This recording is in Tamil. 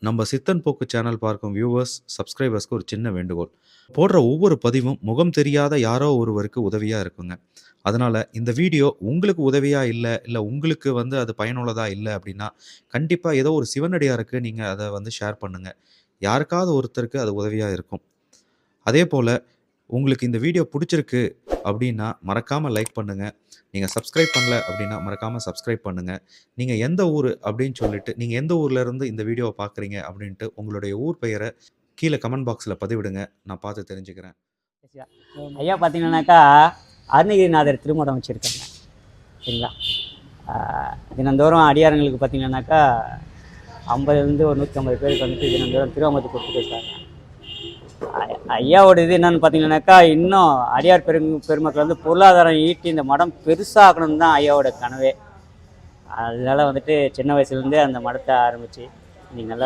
நம்ம சித்தன் போக்கு சேனல் பார்க்கும் வியூவர்ஸ், சப்ஸ்கிரைபர்ஸ்க்கு ஒரு சின்ன வேண்டுகோள். போடுற ஒவ்வொரு பதிவும் முகம் தெரியாத யாரோ ஒருவருக்கு உதவியா இருக்குங்க. அதனால இந்த வீடியோ உங்களுக்கு உதவியா இல்ல உங்களுக்கு அது பயனுள்ளதா இல்ல அப்டின்னா, கண்டிப்பா ஏதோ ஒரு சிவனடியாருக்கு நீங்க அத ஷேர் பண்ணுங்க. யாருக்காவது ஒருத்தருக்கு அது உதவியா இருக்கும். அதேபோல உங்களுக்கு இந்த வீடியோ புடிச்சிருக்கு அப்டின்னா, மறக்காம லைக் பண்ணுங்க. நீங்க சப்ஸ்கிரைப் பண்ணல அப்டின்னா, மறக்காம சப்ஸ்கிரைப் பண்ணுங்க. நீங்க எந்த ஊரு அப்டின்னு சொல்லிட்டு, நீங்க எந்த ஊர்ல இருந்து இந்த வீடியோவ பார்க்குறீங்க அப்டின்ட்டு உங்களுடைய ஊர் பெயர கீழ கமெண்ட் பாக்ஸ்ல பதிவிடுங்க. நான் பார்த்து தெரிஞ்சுக்கிறேன். ஐயா பார்த்தீங்கன்னாக்கா, அருணகிரிநாதர் திருமடம் வச்சுருக்காங்க சரிங்களா. தினந்தோறும் அடியாரங்களுக்கு பார்த்தீங்கன்னாக்கா 50லேருந்து ஒரு 150 பேருக்கு வந்துட்டு தினந்தோறும் திருவாமூர்த்தி கொடுத்துட்டு இருக்காங்க. ஐயாவோட இது என்னென்னு பார்த்தீங்கன்னாக்கா, இன்னும் அடியார் பெருமக்கள் பொருளாதாரம் ஈட்டி இந்த மடம் பெருசாகணும்னு தான் ஐயாவோட கனவே. அதனால சின்ன வயசுலேருந்தே அந்த மடத்தை ஆரம்பித்து இன்றைக்கி நல்லா